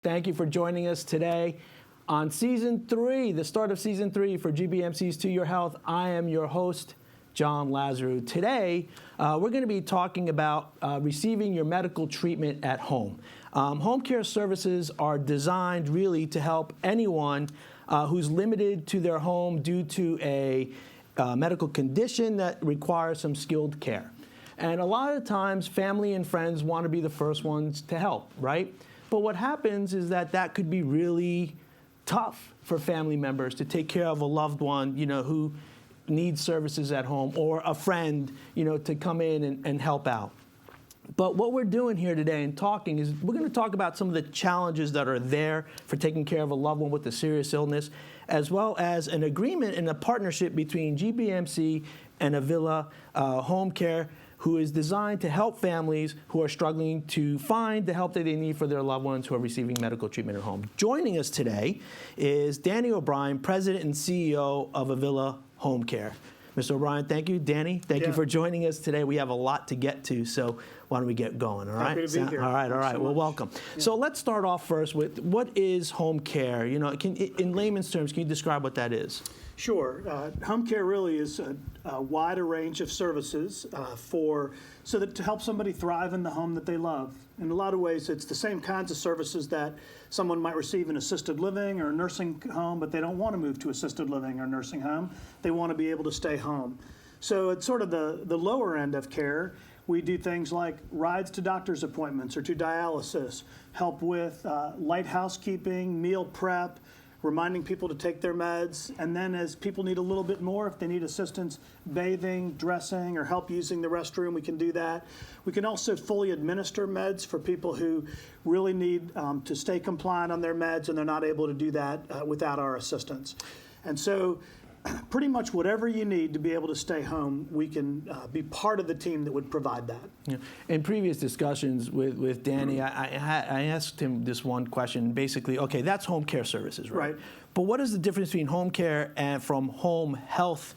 Thank you for joining us today on Season 3, the start of Season 3 for GBMC's To Your Health. I am your host, John Lazaru. Today, we're going to be talking about receiving your medical treatment at home. Home care services are designed really to help anyone who's limited to their home due to a medical condition that requires some skilled care. And a lot of times, family and friends want to be the first ones to help, right? But what happens is that could be really tough for family members to take care of a loved one, who needs services at home, or a friend, to come in and help out. But what we're doing here today and talking is we're going to talk about some of the challenges that are there for taking care of a loved one with a serious illness, as well as an agreement and a partnership between GBMC and Avila Homecare, who is designed to help families who are struggling to find the help that they need for their loved ones who are receiving medical treatment at home. Joining us today is Danny O'Brien, President and CEO of Avila Homecare. Mr. O'Brien, thank you. Danny, thank you for joining us today. We have a lot to get to, so why don't we get going, all right? Happy to be here. All right. So well, welcome. Yeah. So let's start off first with what is home care? In layman's terms, can you describe what that is? Sure. Home care really is a wider range of services to help somebody thrive in the home that they love. In a lot of ways, it's the same kinds of services that someone might receive in assisted living or a nursing home, but they don't want to move to assisted living or nursing home. They want to be able to stay home. So it's sort of the lower end of care. We do things like rides to doctor's appointments or to dialysis, help with light housekeeping, meal prep, reminding people to take their meds, and then as people need a little bit more, if they need assistance bathing, dressing, or help using the restroom, we can do that. We can also fully administer meds for people who really need to stay compliant on their meds, and they're not able to do that without our assistance. And so pretty much whatever you need to be able to stay home, we can be part of the team that would provide that. Yeah. In previous discussions with Danny, I asked him this one question. Basically, okay, that's home care services, right? But what is the difference between home care and from home health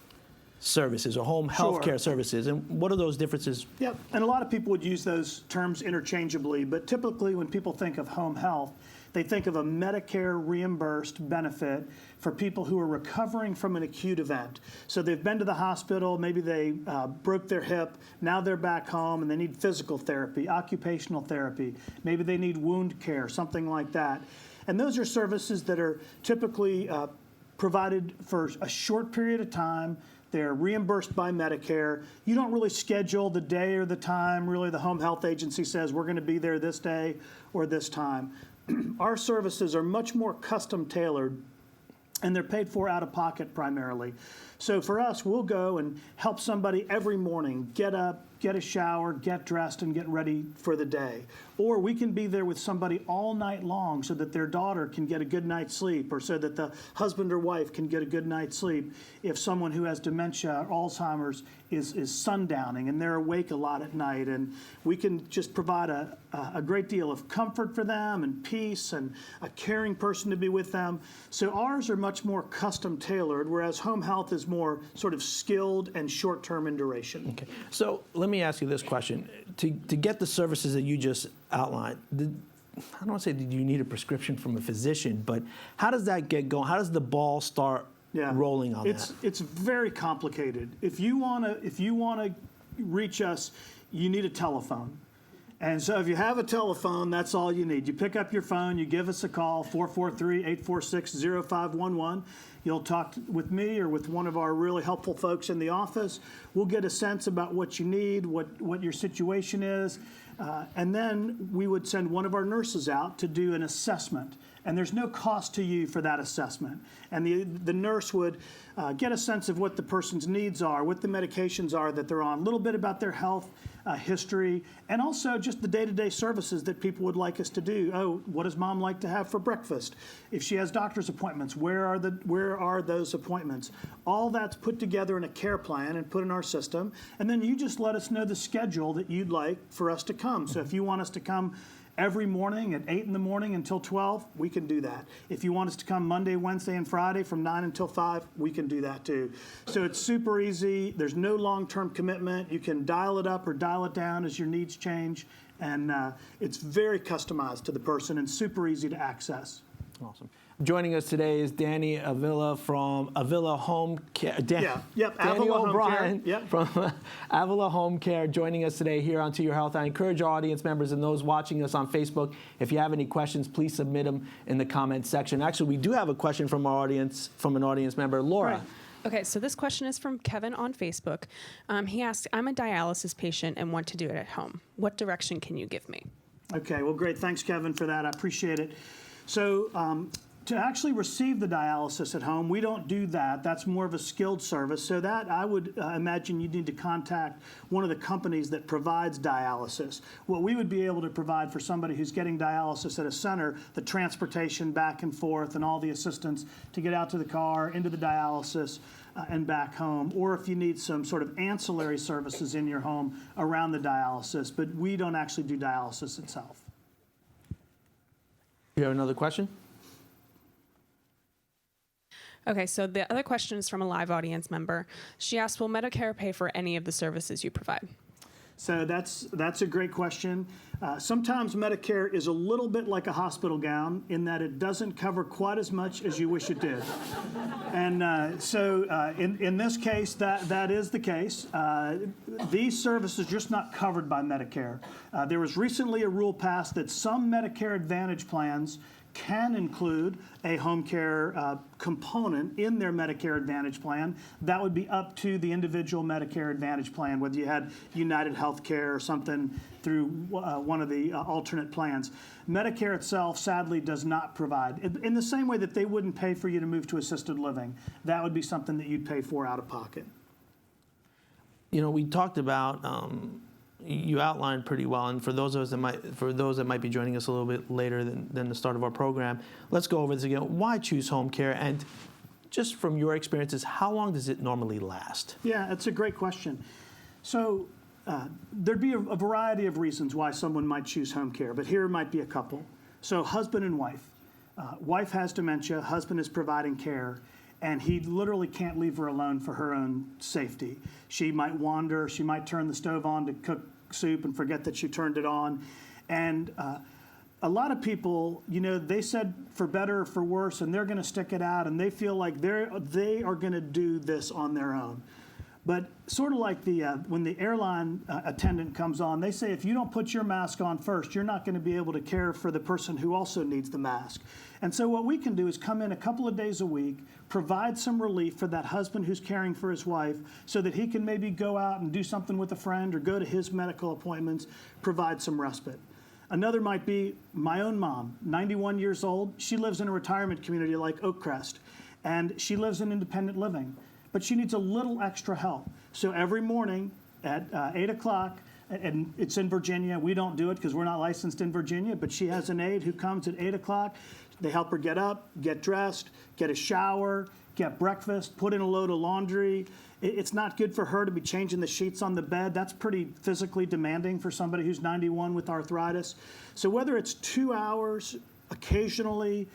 services or home health care services, and what are those differences? Yep, and a lot of people would use those terms interchangeably, but typically when people think of home health, they think of a Medicare reimbursed benefit for people who are recovering from an acute event. So they've been to the hospital, maybe they broke their hip, now they're back home and they need physical therapy, occupational therapy, maybe they need wound care, something like that. And those are services that are typically provided for a short period of time. They're reimbursed by Medicare. You don't really schedule the day or the time. Really, the home health agency says we're going to be there this day or this time. Our services are much more custom tailored, and they're paid for out of pocket primarily. So for us, we'll go and help somebody every morning get up, get a shower, get dressed, and get ready for the day. Or we can be there with somebody all night long so that their daughter can get a good night's sleep, or so that the husband or wife can get a good night's sleep if someone who has dementia or Alzheimer's is sundowning and they're awake a lot at night. And we can just provide a great deal of comfort for them and peace and a caring person to be with them. So ours are much more custom tailored, whereas home health is more sort of skilled and short-term in duration. Okay. So let me ask you this question. To get the services that you just outlined, I don't want to say that you need a prescription from a physician, but how does that get going? How does the ball start rolling on that? It's very complicated. If you want to reach us, you need a telephone. And so if you have a telephone, that's all you need. You pick up your phone, you give us a call, 443-846-0511. You'll talk with me or with one of our really helpful folks in the office. We'll get a sense about what you need, what your situation is. And then we would send one of our nurses out to do an assessment. And there's no cost to you for that assessment. And the nurse would get a sense of what the person's needs are, what the medications are that they're on, a little bit about their health history, and also just the day-to-day services that people would like us to do. Oh, what does mom like to have for breakfast? If she has doctor's appointments, where are those appointments? All that's put together in a care plan and put in our system. And then you just let us know the schedule that you'd like for us to come. So if you want us to come every morning at 8 in the morning until 12, we can do that. If you want us to come Monday, Wednesday, and Friday from 9 until 5, we can do that too. So it's super easy. There's no long-term commitment. You can dial it up or dial it down as your needs change, And it's very customized to the person and super easy to access. Awesome. Joining us today is Danny Avila from Avila Homecare. Yep. Danny Avila O'Brien Homecare. Yep. from Avila Homecare joining us today here on To Your Health. I encourage our audience members and those watching us on Facebook, if you have any questions, please submit them in the comments section. Actually, we do have a question from our audience, from an audience member, Laura. Right. Okay, so this question is from Kevin on Facebook. He asked, I'm a dialysis patient and want to do it at home. What direction can you give me? Okay, well, great. Thanks, Kevin, for that. I appreciate it. So to actually receive the dialysis at home, we don't do that. That's more of a skilled service. So that, I would imagine you need to contact one of the companies that provides dialysis. What we would be able to provide for somebody who's getting dialysis at a center, the transportation back and forth and all the assistance to get out to the car, into the dialysis, and back home, or if you need some sort of ancillary services in your home around the dialysis, but we don't actually do dialysis itself. You have another question? Okay, so the other question is from a live audience member. She asked, will Medicare pay for any of the services you provide? So that's a great question. Sometimes Medicare is a little bit like a hospital gown in that it doesn't cover quite as much as you wish it did. And so in this case, that is the case. These services are just not covered by Medicare. There was recently a rule passed that some Medicare Advantage plans can include a home care component in their Medicare Advantage plan. That would be up to the individual Medicare Advantage plan, whether you had United Healthcare or something through one of the alternate plans. Medicare itself, sadly, does not provide. In the same way that they wouldn't pay for you to move to assisted living, that would be something that you'd pay for out of pocket. You know, we talked about you outlined pretty well, and for those that might be joining us a little bit later than the start of our program, let's go over this again. Why choose home care, and just from your experiences, how long does it normally last? Yeah, that's a great question. So there'd be a variety of reasons why someone might choose home care, but here might be a couple. So husband and wife. Wife has dementia, husband is providing care, and he literally can't leave her alone for her own safety. She might wander, she might turn the stove on to cook soup and forget that she turned it on. And a lot of people, you know, they said for better or for worse, and they're gonna stick it out, and they feel like they are gonna do this on their own. But sort of like when the airline attendant comes on, they say if you don't put your mask on first, you're not going to be able to care for the person who also needs the mask. And so what we can do is come in a couple of days a week, provide some relief for that husband who's caring for his wife so that he can maybe go out and do something with a friend or go to his medical appointments, provide some respite. Another might be my own mom, 91 years old. She lives in a retirement community like Oakcrest, and she lives in independent living. But she needs a little extra help. So every morning at 8 o'clock, and it's in Virginia. We don't do it because we're not licensed in Virginia, but she has an aide who comes at 8 o'clock. They help her get up, get dressed, get a shower, get breakfast, put in a load of laundry. It's not good for her to be changing the sheets on the bed. That's pretty physically demanding for somebody who's 91 with arthritis. So whether it's 2 hours occasionally,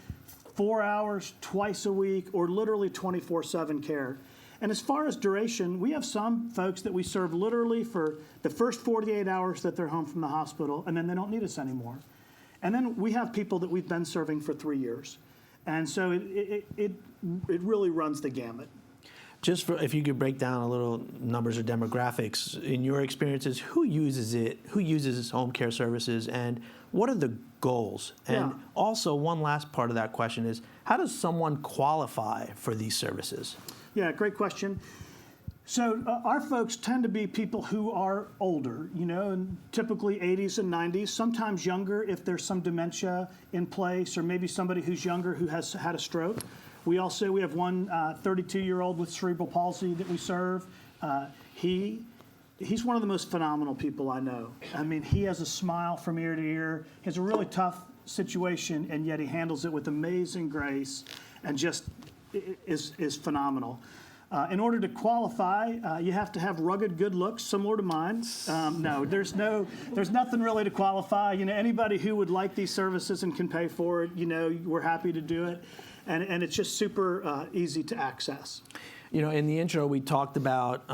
4 hours twice a week, or literally 24/7 care. And as far as duration, we have some folks that we serve literally for the first 48 hours that they're home from the hospital, and then they don't need us anymore. And then we have people that we've been serving for 3 years. And so it really runs the gamut. Just for, if you could break down a little numbers or demographics, in your experiences, who uses it? Who uses home care services, and what are the goals? And also, one last part of that question is, how does someone qualify for these services? Yeah, great question. So our folks tend to be people who are older, you know, and typically 80s and 90s, sometimes younger if there's some dementia in place, or maybe somebody who's younger who has had a stroke. We have one 32-year-old with cerebral palsy that we serve. He's one of the most phenomenal people I know. I mean, he has a smile from ear to ear. He has a really tough situation, and yet he handles it with amazing grace and just is phenomenal. In order to qualify, you have to have rugged good looks, similar to mine. No, there's nothing really to qualify. You know, anybody who would like these services and can pay for it, you know, we're happy to do it, and it's just super easy to access. You know, in the intro, we talked about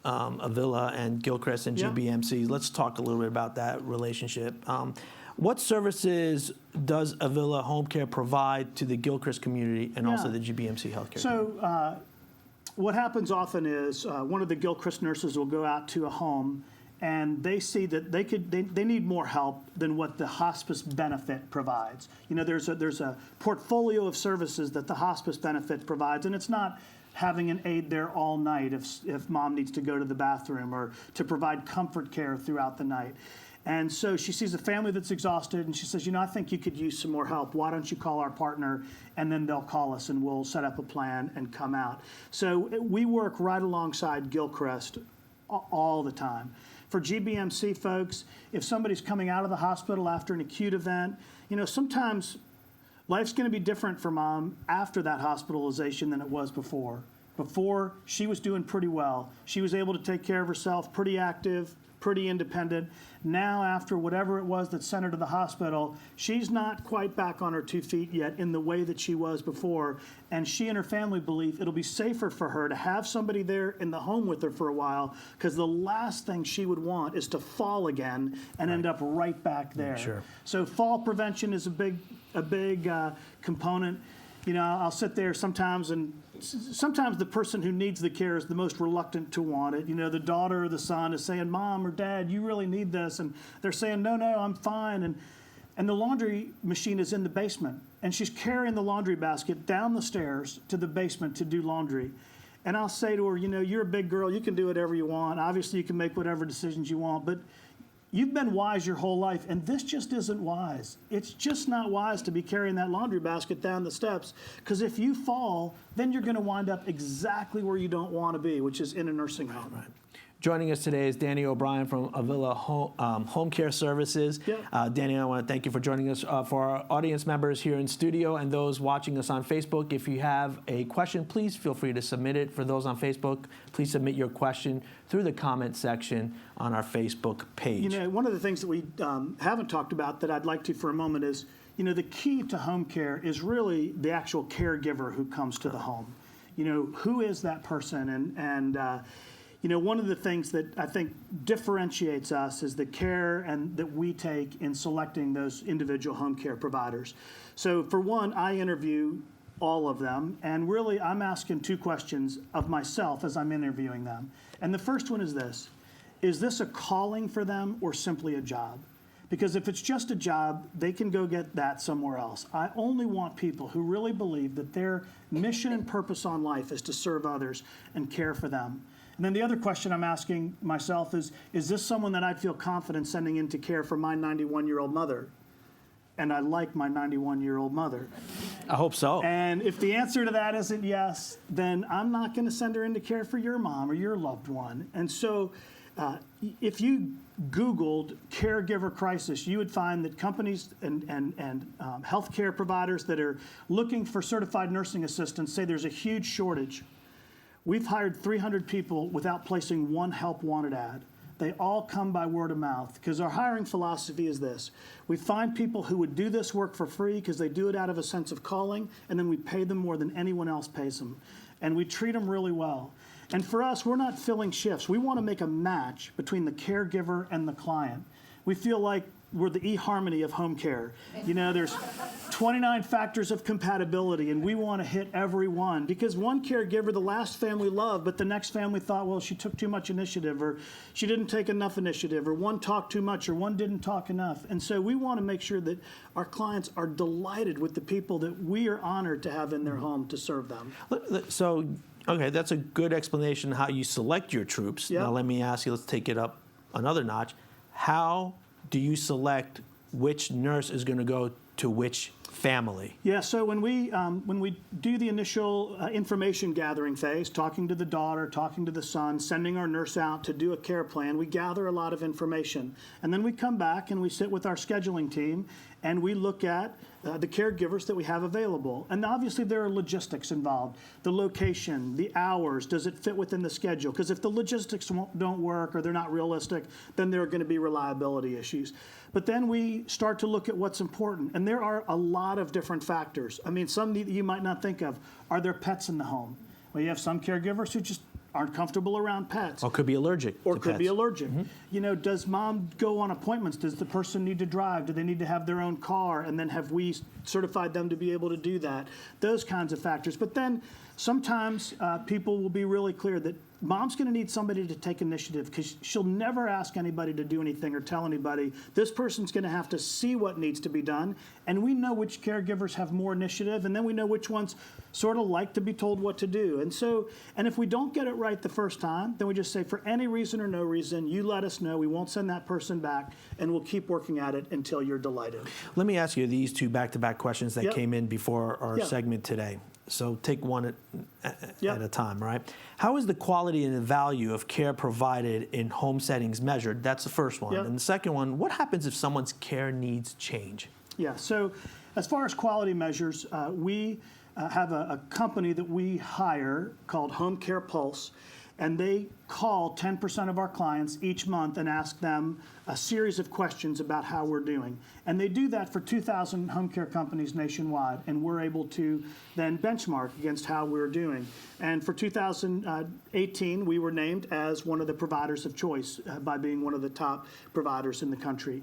Avila and Gilchrist and Yeah. GBMC. Let's talk a little bit about that relationship. What services does Avila Homecare provide to the Gilchrist community and also Yeah. the GBMC healthcare? So what happens often is one of the Gilchrist nurses will go out to a home and they see that they need more help than what the hospice benefit provides. You know, there's a portfolio of services that the hospice benefit provides, and it's not having an aide there all night if mom needs to go to the bathroom or to provide comfort care throughout the night. And so she sees a family that's exhausted and she says, you know, I think you could use some more help. Why don't you call our partner? And then they'll call us and we'll set up a plan and come out. So we work right alongside Gilchrist all the time. For GBMC folks, if somebody's coming out of the hospital after an acute event, you know, sometimes life's going to be different for mom after that hospitalization than it was before. Before, she was doing pretty well. She was able to take care of herself, pretty active, pretty independent. Now, after whatever it was that sent her to the hospital, she's not quite back on her 2 feet yet in the way that she was before. And she and her family believe it'll be safer for her to have somebody there in the home with her for a while, because the last thing she would want is to fall again and end up right back there. Sure. So fall prevention is a big component. You know, I'll sit there sometimes, and sometimes the person who needs the care is the most reluctant to want it. You know, the daughter or the son is saying, Mom or Dad, you really need this. And they're saying, no, I'm fine. And the laundry machine is in the basement. And she's carrying the laundry basket down the stairs to the basement to do laundry. And I'll say to her, you know, you're a big girl. You can do whatever you want. Obviously, you can make whatever decisions you want. But you've been wise your whole life, and this just isn't wise. It's just not wise to be carrying that laundry basket down the steps, because if you fall, then you're going to wind up exactly where you don't want to be, which is in a nursing home. Right. Joining us today is Danny O'Brien from Avila Home Care Services. Yeah. Danny, I want to thank you for joining us. For our audience members here in studio and those watching us on Facebook, if you have a question, please feel free to submit it. For those on Facebook, please submit your question through the comment section on our Facebook page. You know, one of the things that we haven't talked about that I'd like to for a moment is, you know, the key to home care is really the actual caregiver who comes to the home. You know, who is that person? And you know, one of the things that I think differentiates us is the care and that we take in selecting those individual home care providers. So for one, I interview all of them, and really I'm asking two questions of myself as I'm interviewing them. And the first one is this: is this a calling for them or simply a job? Because if it's just a job, they can go get that somewhere else. I only want people who really believe that their mission and purpose on life is to serve others and care for them. And then the other question I'm asking myself is this someone that I'd feel confident sending into care for my 91-year-old mother? And I like my 91-year-old mother. I hope so. And if the answer to that isn't yes, then I'm not going to send her into care for your mom or your loved one. And so if you Googled caregiver crisis, you would find that companies and healthcare providers that are looking for certified nursing assistants say there's a huge shortage. We've hired 300 people without placing one help wanted ad. They all come by word of mouth, because our hiring philosophy is this: we find people who would do this work for free because they do it out of a sense of calling, and then we pay them more than anyone else pays them. And we treat them really well. And for us, we're not filling shifts. We want to make a match between the caregiver and the client. We feel like we're the eHarmony of home care. You know, there's 29 factors of compatibility, and we want to hit every one, because one caregiver, the last family loved, but the next family thought, well, she took too much initiative, or she didn't take enough initiative, or one talked too much, or one didn't talk enough. And so we want to make sure that our clients are delighted with the people that we are honored to have in their home to serve them. So, okay, that's a good explanation how you select your troops. Yep. Now let me ask you, let's take it up another notch. How do you select which nurse is going to go to which family? Yeah, so when we do the initial information gathering phase, talking to the daughter, talking to the son, sending our nurse out to do a care plan, we gather a lot of information. And then we come back and we sit with our scheduling team and we look at the caregivers that we have available. And obviously there are logistics involved. The location, the hours, does it fit within the schedule? Because if the logistics don't work or they're not realistic, then there are going to be reliability issues. But then we start to look at what's important. And there are a lot of different factors. I mean, some that you might not think of. Are there pets in the home? Well, you have some caregivers who just aren't comfortable around pets. Or could be allergic Or to could be pets. allergic. You know, does mom go on appointments? Does the person need to drive? Do they need to have their own car? And then have we certified them to be able to do that? Those kinds of factors. But then sometimes people will be really clear that mom's going to need somebody to take initiative because she'll never ask anybody to do anything or tell anybody. This person's going to have to see what needs to be done. And we know which caregivers have more initiative, and then we know which ones sort of like to be told what to do. And if we don't get it right the first time, then we just say, for any reason or no reason, you let us know. We won't send that person back, and we'll keep working at it until you're delighted. Let me ask you these two back-to-back questions that Yep. came in before our Yep. segment today. So take one at Yep. a time, right? How is the quality and the value of care provided in home settings measured? That's the first one. Yep. And the second one, what happens if someone's care needs change? Yeah, so as far as quality measures, we have a company that we hire called Homecare Pulse, and they call 10% of our clients each month and ask them a series of questions about how we're doing. And they do that for 2,000 home care companies nationwide, and we're able to then benchmark against how we're doing. And for 2018, we were named as one of the providers of choice by being one of the top providers in the country.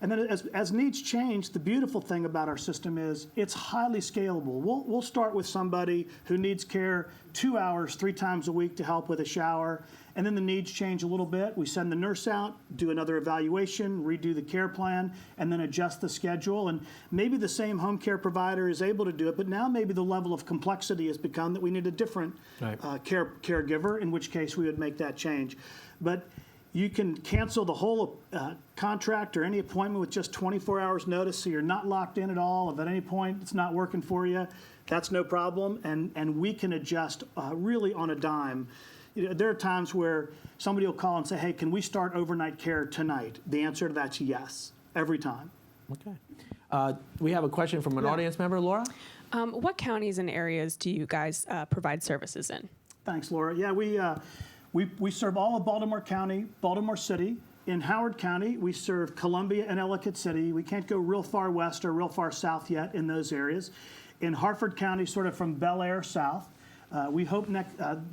And then as needs change, the beautiful thing about our system is it's highly scalable. We'll start with somebody who needs care 2 hours, 3 times a week to help with a shower, and then the needs change a little bit. We send the nurse out, do another evaluation, redo the care plan, and then adjust the schedule. And maybe the same home care provider is able to do it, but now maybe the level of complexity has become that we need a different Right. caregiver, in which case we would make that change. But you can cancel the whole contract or any appointment with just 24 hours notice, so you're not locked in at all. If at any point it's not working for you, that's no problem, and we can adjust really on a dime. You know, there are times where somebody will call and say, hey, can we start overnight care tonight? The answer to that's yes, every time. Okay. We have a question from an audience member, Laura. What counties and areas do you guys provide services in? Thanks, Laura. Yeah, we serve all of Baltimore County, Baltimore City. In Howard County, we serve Columbia and Ellicott City. We can't go real far west or real far south yet in those areas. In Harford County, sort of from Bel Air south, we hope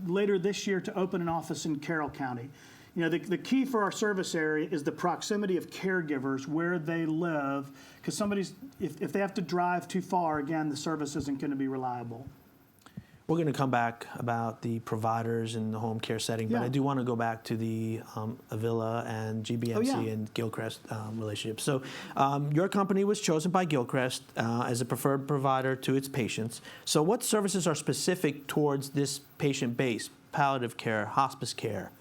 later this year to open an office in Carroll County. You know, the key for our service area is the proximity of caregivers where they live, because if they have to drive too far, again, the service isn't going to be reliable. We're going to come back about the providers in the home care setting, but Yeah. I do want to go back to the Avila and GBMC Oh, yeah. and Gilchrist relationship. So your company was chosen by Gilchrist as a preferred provider to its patients. So what services are specific towards this patient base? Palliative care, hospice care?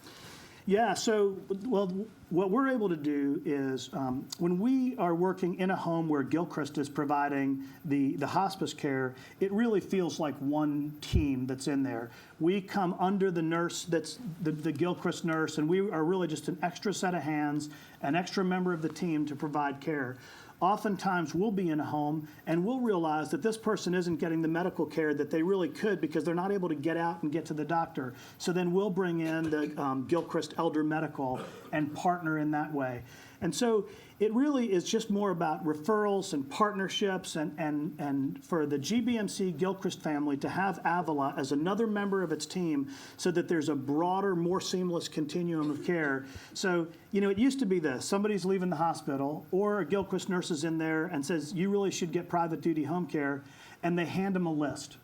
Yeah, so, well, what we're able to do is when we are working in a home where Gilchrist is providing the hospice care, it really feels like one team that's in there. We come under the nurse that's the Gilchrist nurse, and we are really just an extra set of hands, an extra member of the team to provide care. Oftentimes we'll be in a home and we'll realize that this person isn't getting the medical care that they really could because they're not able to get out and get to the doctor. So then we'll bring in the Gilchrist Elder Medical and partner in that way. And so it really is just more about referrals and partnerships and for the GBMC Gilchrist family to have Avila as another member of its team so that there's a broader, more seamless continuum of care. So, you know, it used to be this. Somebody's leaving the hospital or a Gilchrist nurse is in there and says, you really should get private duty home care, and they hand them a list.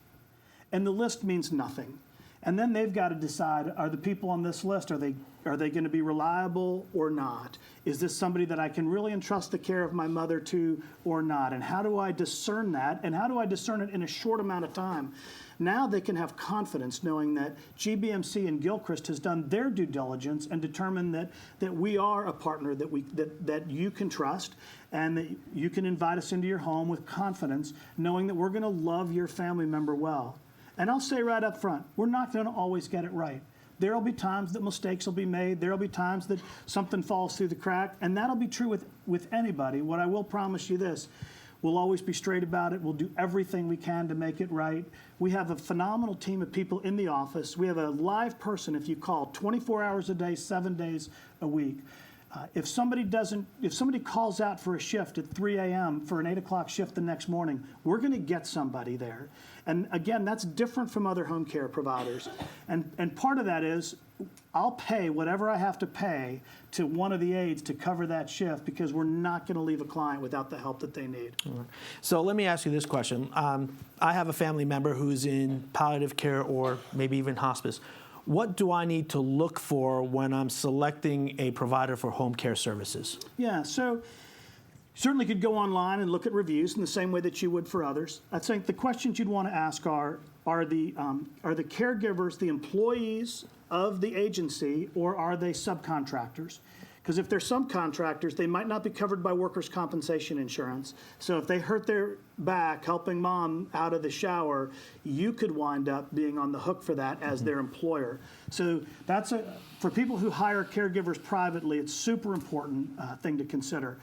And the list means nothing. And then they've got to decide, are the people on this list, are they going to be reliable or not? Is this somebody that I can really entrust the care of my mother to or not? And how do I discern that? And how do I discern it in a short amount of time? Now they can have confidence knowing that GBMC and Gilchrist has done their due diligence and determined that we are a partner that you can trust and that you can invite us into your home with confidence, knowing that we're going to love your family member well. And I'll say right up front, we're not going to always get it right. There will be times that mistakes will be made. There will be times that something falls through the crack, and that'll be true with anybody. What I will promise you this, we'll always be straight about it. We'll do everything we can to make it right. We have a phenomenal team of people in the office. We have a live person, if you call, 24 hours a day, 7 days a week. If somebody calls out for a shift at 3 a.m. for an 8 o'clock shift the next morning, we're going to get somebody there. And again, that's different from other home care providers. And part of that is I'll pay whatever I have to pay to one of the aides to cover that shift because we're not going to leave a client without the help that they need. So let me ask you this question. I have a family member who's in palliative care or maybe even hospice. What do I need to look for when I'm selecting a provider for home care services? Yeah, so you certainly could go online and look at reviews in the same way that you would for others. I think the questions you'd want to ask are the caregivers the employees of the agency, or are they subcontractors? Because if they're subcontractors, they might not be covered by workers' compensation insurance. So if they hurt their back helping mom out of the shower, you could wind up being on the hook for that as their employer. So that's for people who hire caregivers privately, it's super important thing to consider.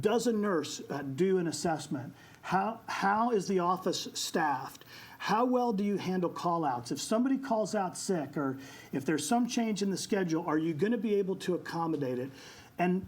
Does a nurse do an assessment? How is the office staffed? How well do you handle call-outs? If somebody calls out sick or if there's some change in the schedule, are you going to be able to accommodate it? And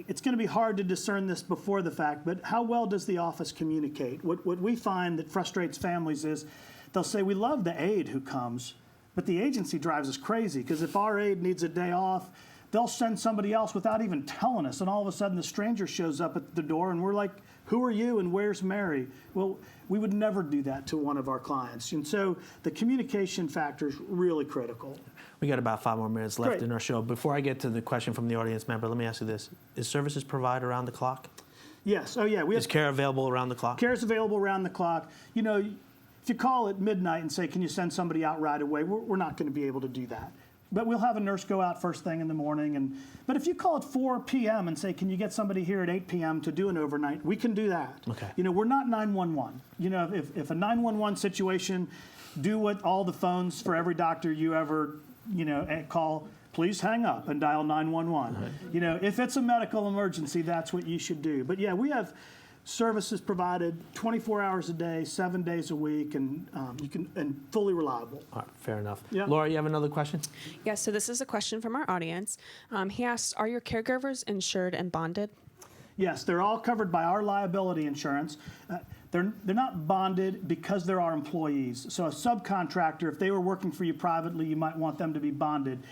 it's going to be hard to discern this before the fact, but how well does the office communicate? What we find that frustrates families is they'll say, we love the aide who comes, but the agency drives us crazy because if our aide needs a day off, they'll send somebody else without even telling us, and all of a sudden the stranger shows up at the door and we're like, who are you and where's Mary? Well, we would never do that to one of our clients. And so the communication factor is really critical. We got about 5 more minutes left Great. in our show. Before I get to the question from the audience member, let me ask you this. Is services provided around the clock? Yes. Oh, yeah. Is care available around the clock? Care is available around the clock. You know, if you call at midnight and say, can you send somebody out right away, we're not going to be able to do that. But we'll have a nurse go out first thing in the morning. But if you call at 4 p.m. and say, can you get somebody here at 8 p.m. to do an overnight, we can do that. Okay. You know, we're not 911. You know, if a 911 situation, do what all the phones for every doctor you ever, call, please hang up and dial 911. Right. You know, if it's a medical emergency, that's what you should do. But yeah, we have services provided 24 hours a day, 7 days a week, and fully reliable. All right, fair enough. Yeah. Laura, you have another question? Yes, so this is a question from our audience. He asks, are your caregivers insured and bonded? Yes, they're all covered by our liability insurance. They're not bonded because they're our employees. So a subcontractor, if they were working for you privately, you might want them to be bonded.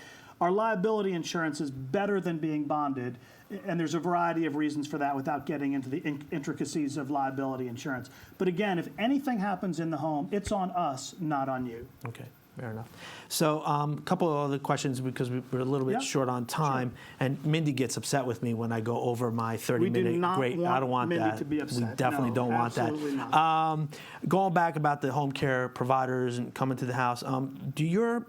Our liability insurance is better than being bonded, and there's a variety of reasons for that without getting into the intricacies of liability insurance. But again, if anything happens in the home, it's on us, not on you. Okay, fair enough. So a couple of other questions because we're a little bit short on time, Sure. And Mindy gets upset with me when I go over my 30-minute great. I don't want Mindy that. to be upset. We definitely No, don't want that. absolutely not. Going back about the home care providers and coming to the house, do you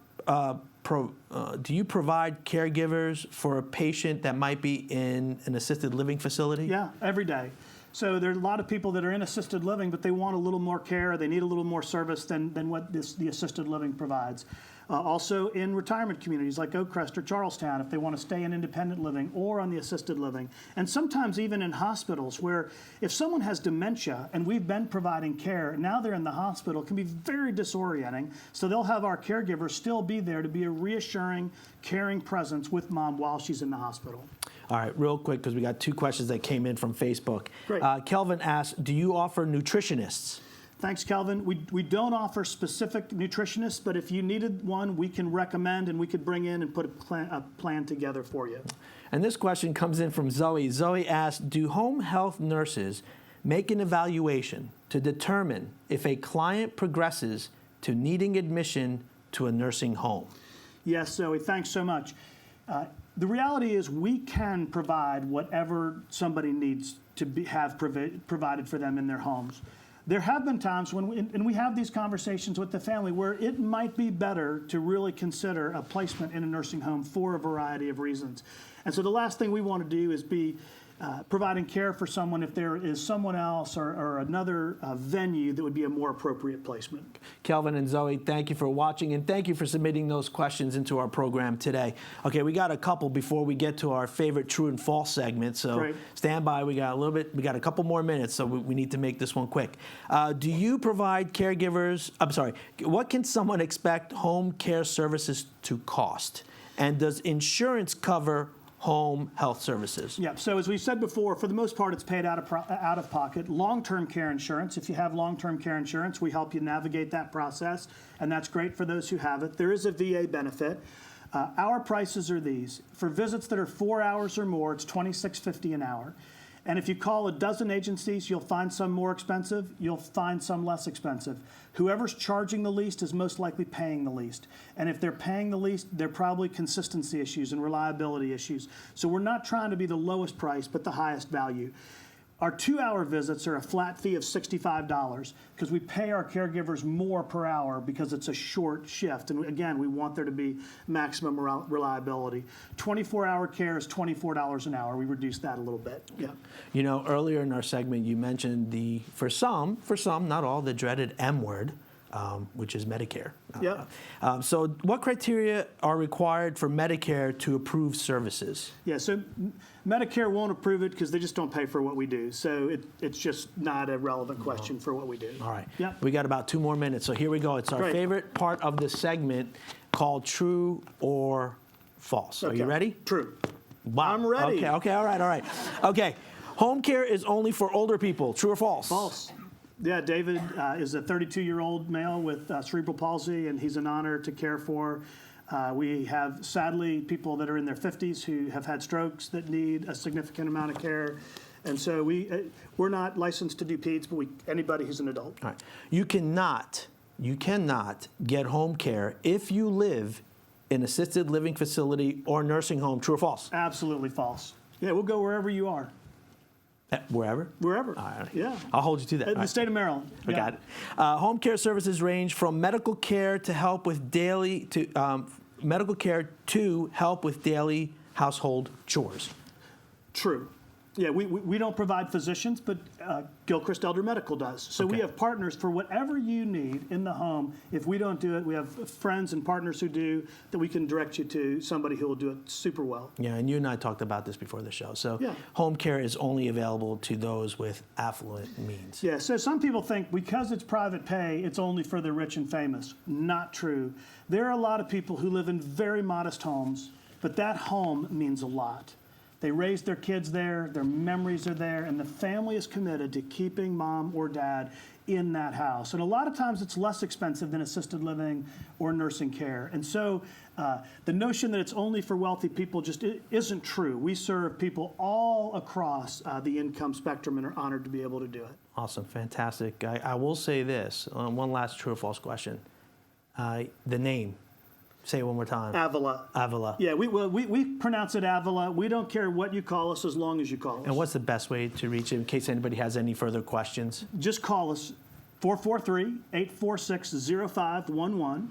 provide caregivers for a patient that might be in an assisted living facility? Yeah, every day. So there are a lot of people that are in assisted living, but they want a little more care. They need a little more service than what the assisted living provides. Also in retirement communities like Gilchrist or Charlestown, if they want to stay in independent living or on the assisted living. And sometimes even in hospitals where if someone has dementia and we've been providing care, now they're in the hospital, it can be very disorienting. So they'll have our caregivers still be there to be a reassuring, caring presence with mom while she's in the hospital. All right, real quick, because we got 2 questions that came in from Facebook. Great. Kelvin asks, do you offer nutritionists? Thanks, Kelvin. We don't offer specific nutritionists, but if you needed one, we can recommend and we could bring in and put a plan together for you. And this question comes in from Zoe. Zoe asks, do home health nurses make an evaluation to determine if a client progresses to needing admission to a nursing home? Yes, Zoe, thanks so much. The reality is we can provide whatever somebody needs to have provided for them in their homes. There have been times when we have these conversations with the family where it might be better to really consider a placement in a nursing home for a variety of reasons. And so the last thing we want to do is be providing care for someone if there is someone else or another venue that would be a more appropriate placement. Kelvin and Zoe, thank you for watching, and thank you for submitting those questions into our program today. Okay, we got a couple before we get to our favorite true and false segment, so Great. Stand by. We got a couple more minutes, so we need to make this one quick. Do you provide caregivers, what can someone expect home care services to cost? And does insurance cover home health services. Yeah, so as we said before, for the most part, it's paid out of pocket. Long-term care insurance, if you have long-term care insurance, we help you navigate that process, and that's great for those who have it. There is a VA benefit. Our prices are these. For visits that are 4 hours or more, it's $26.50 an hour. And if you call a dozen agencies, you'll find some more expensive, you'll find some less expensive. Whoever's charging the least is most likely paying the least. And if they're paying the least, they're probably consistency issues and reliability issues. So we're not trying to be the lowest price, but the highest value. Our 2-hour visits are a flat fee of $65 because we pay our caregivers more per hour because it's a short shift. And again, we want there to be maximum reliability. 24-hour care is $24 an hour. We reduced that a little bit. Yeah. You know, earlier in our segment, you mentioned for some, not all, the dreaded M word, which is Medicare. Yeah. So what criteria are required for Medicare to approve services? Yeah, so Medicare won't approve it because they just don't pay for what we do. So it's just not a relevant question for what we do. All right. Yeah. We got about 2 more minutes, so here we go. It's our Great. favorite part of the segment called True or False. Are you Okay. ready? True. Wow. I'm ready. Okay, all right. Okay, home care is only for older people. True or false? False. Yeah, David is a 32-year-old male with cerebral palsy, and he's an honor to care for. We have, sadly, people that are in their 50s who have had strokes that need a significant amount of care. And so we're not licensed to do peds, but anybody who's an adult. All right. You cannot get home care if you live in assisted living facility or nursing home. True or false? Absolutely false. Yeah, we'll go wherever you are. Wherever? Wherever. All right. Yeah. I'll hold you to that. In the state of Maryland. I got it. Home care services range from medical care to help with daily household chores. True. Yeah, we don't provide physicians, but Gilchrist Elder Medical does. So we have partners for whatever you need in the home. If we don't do it, we have friends and partners who do, that we can direct you to somebody who will do it super well. Yeah, and you and I talked about this before the show. So Yeah. home care is only available to those with affluent means. Yeah, so some people think because it's private pay, it's only for the rich and famous. Not true. There are a lot of people who live in very modest homes, but that home means a lot. They raise their kids there, their memories are there, and the family is committed to keeping mom or dad in that house. And a lot of times it's less expensive than assisted living or nursing care. And so the notion that it's only for wealthy people just isn't true. We serve people all across the income spectrum and are honored to be able to do it. Awesome, fantastic. I will say this, one last true or false question. The name, say it one more time. Avila. Avila. Yeah, we pronounce it Avila. We don't care what you call us as long as you call us. And what's the best way to reach it in case anybody has any further questions? Just call us, 443-846-0511.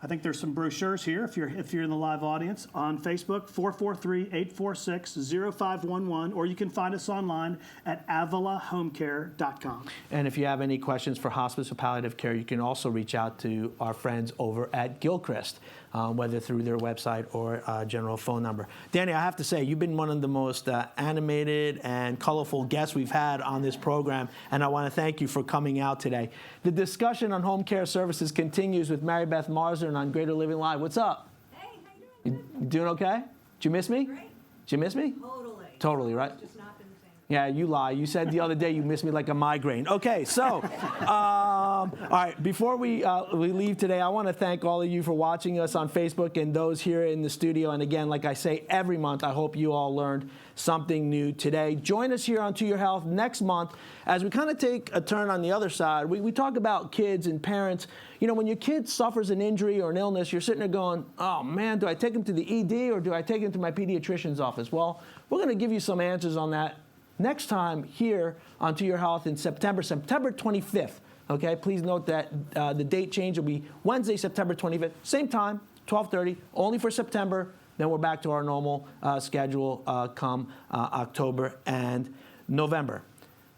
I think there's some brochures here if you're in the live audience on Facebook, 443-846-0511, or you can find us online at avilahomecare.com. And if you have any questions for hospice or palliative care, you can also reach out to our friends over at Gilchrist, whether through their website or general phone number. Danny, I have to say, you've been one of the most animated and colorful guests we've had on this program, and I want to thank you for coming out today. The discussion on home care services continues with Mary Beth Marsden on Greater Living Live. What's up? Hey, how you doing? You doing okay? Did you miss me? Great. Did you miss me? Totally. Totally, right? It's just not been the same. Yeah, you lie. You said the other day you missed me like a migraine. Okay, so, all right, before we leave today, I want to thank all of you for watching us on Facebook and those here in the studio. And again, like I say every month, I hope you all learned something new today. Join us here on To Your Health next month as we kind of take a turn on the other side. We talk about kids and parents. You know, when your kid suffers an injury or an illness, you're sitting there going, oh man, do I take him to the ED or do I take him to my pediatrician's office? Well, we're going to give you some answers on that next time here on To Your Health in September 25th. Okay, please note that the date change will be Wednesday, September 25th, same time, 12:30, only for September. Then we're back to our normal schedule come October and November.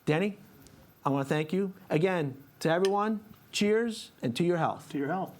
Danny, I want to thank you again. To everyone, cheers and to your health. To your health.